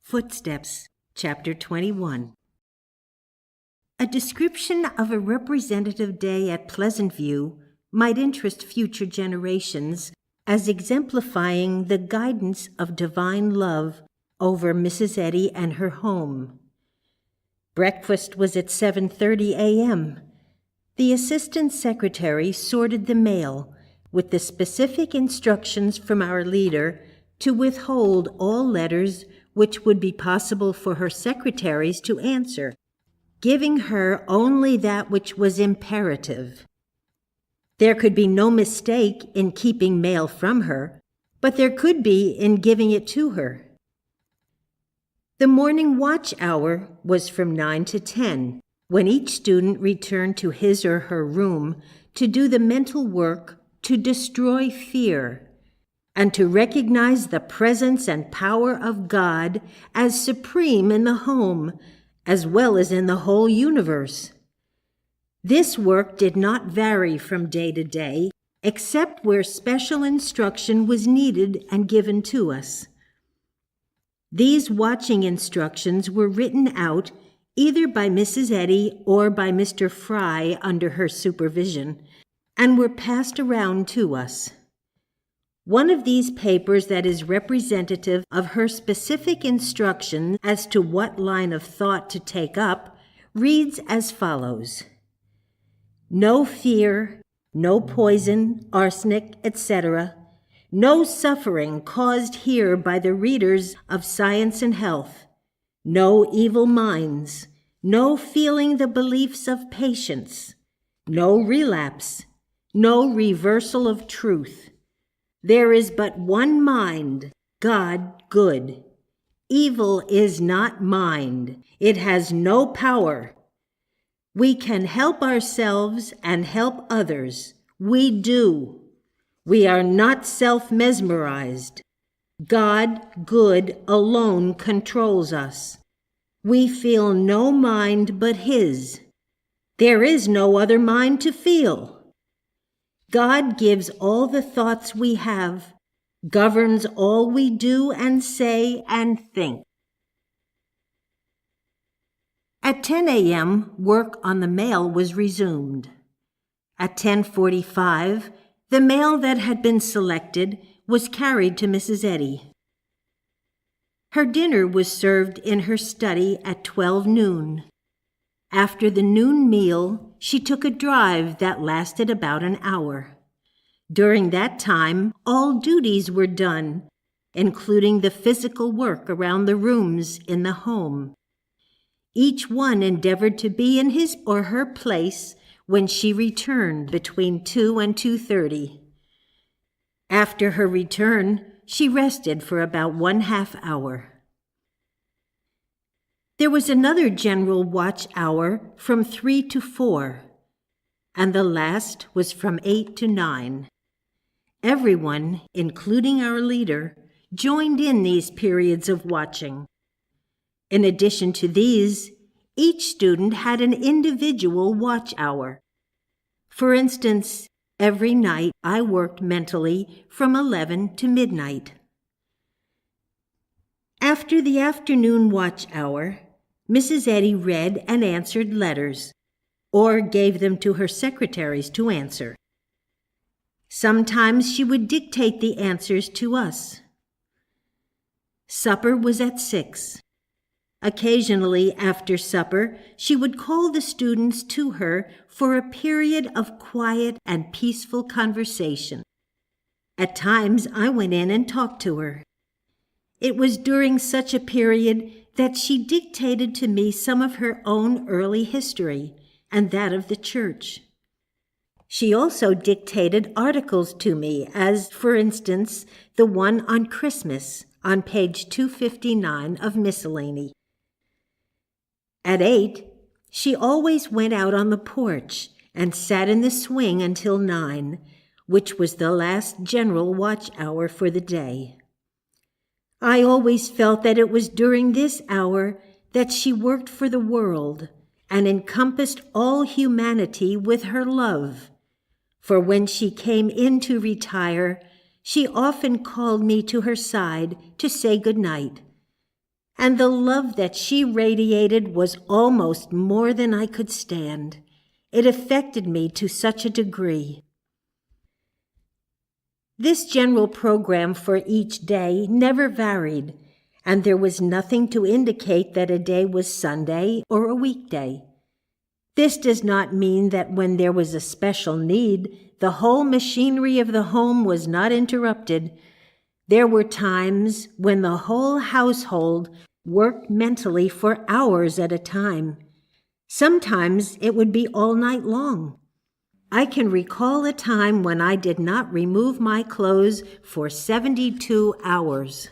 Footsteps, Chapter 21. A description of a representative day at Pleasant View might interest future generations as exemplifying the guidance of divine love over Mrs. Eddy and her home. Breakfast was at 7:30 a.m. The assistant secretary sorted the mail with the specific instructions from our leader to withhold all letters which would be possible for her secretaries to answer, giving her only that which was imperative. There could be no mistake in keeping mail from her, but there could be in giving it to her. The morning watch hour was from 9 to 10, when each student returned to his or her room to do the mental work to destroy fear and to recognize the presence and power of God as supreme in the home, as well as in the whole universe. This work did not vary from day to day, except where special instruction was needed and given to us. These watching instructions were written out either by Mrs. Eddy or by Mr. Fry under her supervision, and were passed around to us. One of these papers that is representative of her specific instruction as to what line of thought to take up reads as follows: No fear, no poison, arsenic, etc., no suffering caused here by the readers of Science and Health, no evil minds, no feeling the beliefs of patients, no relapse, no reversal of truth. There is but one mind, God good. Evil is not mind. It has no power. We can help ourselves and help others. We do. We are not self-mesmerized. God good alone controls us. We feel no mind but His. There is no other mind to feel. God gives all the thoughts we have, governs all we do and say and think. At 10 a.m., work on the mail was resumed. At 10:45, the mail that had been selected was carried to Mrs. Eddy. Her dinner was served in her study at 12 noon. After the noon meal, she took a drive that lasted about an hour. During that time, all duties were done, including the physical work around the rooms in the home. Each one endeavored to be in his or her place when she returned between 2 and 2:30. After her return, she rested for about 1/2 hour. There was another general watch hour from 3 to 4, and the last was from 8 to 9. Everyone, including our leader, joined in these periods of watching. In addition to these, each student had an individual watch hour. For instance, every night I worked mentally from 11 to midnight. After the afternoon watch hour, Mrs. Eddy read and answered letters, or gave them to her secretaries to answer. Sometimes she would dictate the answers to us. Supper was at 6. Occasionally, after supper, she would call the students to her for a period of quiet and peaceful conversation. At times, I went in and talked to her. It was during such a period that she dictated to me some of her own early history and that of the church. She also dictated articles to me, as, for instance, the one on Christmas on page 259 of Miscellany. At 8, she always went out on the porch and sat in the swing until 9, which was the last general watch hour for the day. I always felt that it was during this hour that she worked for the world and encompassed all humanity with her love. For when she came in to retire, she often called me to her side to say good night, and the love that she radiated was almost more than I could stand. It affected me to such a degree. This general program for each day never varied, and there was nothing to indicate that a day was Sunday or a weekday. This does not mean that when there was a special need, the whole machinery of the home was not interrupted. There were times when the whole household worked mentally for hours at a time. Sometimes it would be all night long. I can recall a time when I did not remove my clothes for 72 hours.